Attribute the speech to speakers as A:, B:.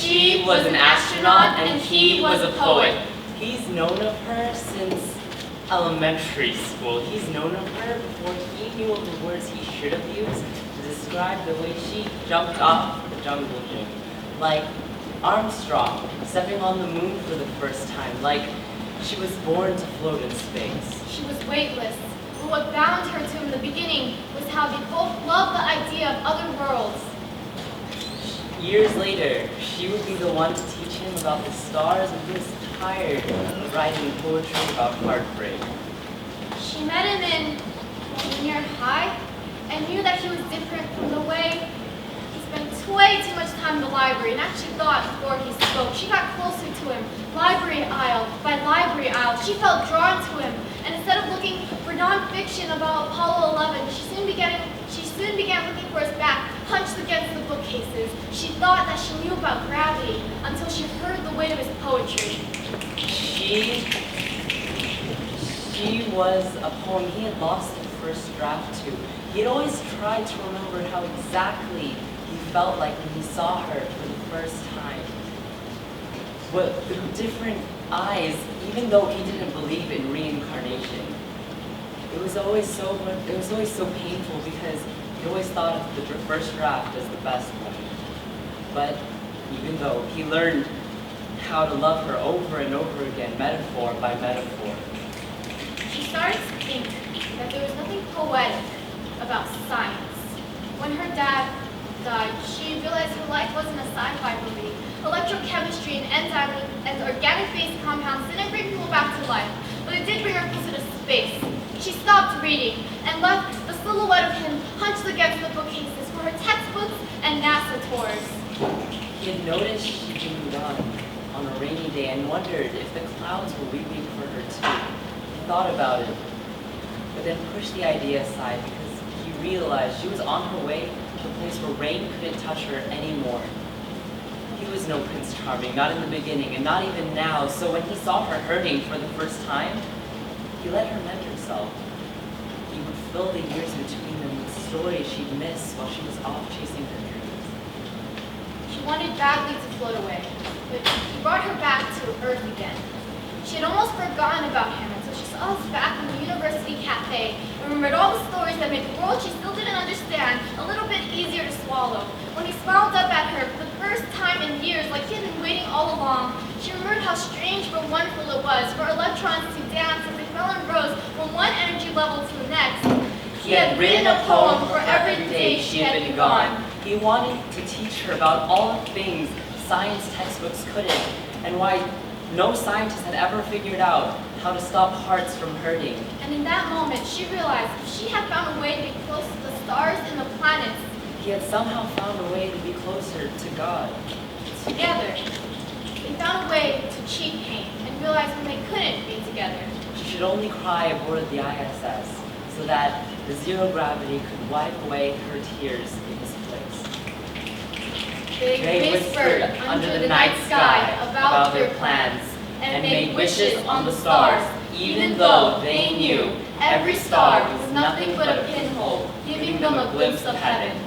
A: She was an astronaut and he was a poet.
B: He's known of her since elementary school. He's known of her before he knew of the words he should have used to describe the way she jumped off the jungle gym. Like Armstrong stepping on the moon for the first time. Like she was born to float in space.
C: She was weightless, but what bound her to him in the beginning was how they both loved the idea of other worlds.
B: Years later, she would be the one to teach him about the stars, and he was tired of writing poetry about heartbreak.
C: She met him in junior high and knew that he was different from the way he spent way too much time in the library and actually thought before he spoke. She got closer to him, library aisle by library aisle. She felt drawn to him, and instead of looking for nonfiction about Apollo 11, she soon began looking for his back, hunched against the bookcases. She thought that she knew about gravity until she heard the weight of his poetry.
B: She was a poem he had lost the first draft to. He had always tried to remember how exactly he felt like when he saw her for the first time. But through different eyes, even though he didn't believe in reincarnation. It was always so painful because he always thought of the first draft as the best one. But even though he learned how to love her over and over again, metaphor by metaphor.
C: She started to think that there was nothing poetic about science. When her dad died, she realized her life wasn't a sci-fi movie. Electrochemistry and enzyme and organic-based compounds didn't bring people back to life, but it did bring her closer to space. She stopped reading and left the silhouette of him hunched against the bookcases for her textbooks and NASA tours.
B: He had noticed she'd been gone on a rainy day and wondered if the clouds were weeping for her too. He thought about it, but then pushed the idea aside because he realized she was on her way to a place where rain couldn't touch her anymore. He was no Prince Charming, not in the beginning and not even now, so when he saw her hurting for the first time, he let her mend herself. He would fill the years between them with stories she'd miss while she was off chasing her dreams.
C: She wanted badly to float away, but he brought her back to Earth again. She had almost forgotten about him until she saw us back in the university cafe and remembered all the stories that made the world she still didn't understand a little bit easier to swallow. When he smiled up at her for the first time in years, like he had been waiting all along, she remembered how strange but wonderful it was for electrons to dance as they fell in rows from one energy level to the next. He had written a poem for every day she had been gone.
B: He wanted to teach her about all the things science textbooks couldn't, and why no scientist had ever figured out how to stop hearts from hurting.
C: And in that moment, she realized if she had found a way to be close to the stars and the planets,
B: he had somehow found a way to be closer to God.
C: Together, they found a way to cheat pain and realized when they couldn't be together.
B: She should only cry aboard the ISS so that the zero gravity could wipe away her tears in his place.
C: They whispered under the night sky about their plans and made wishes on the stars, even though they knew every star was nothing but a pinhole, giving them a glimpse of heaven.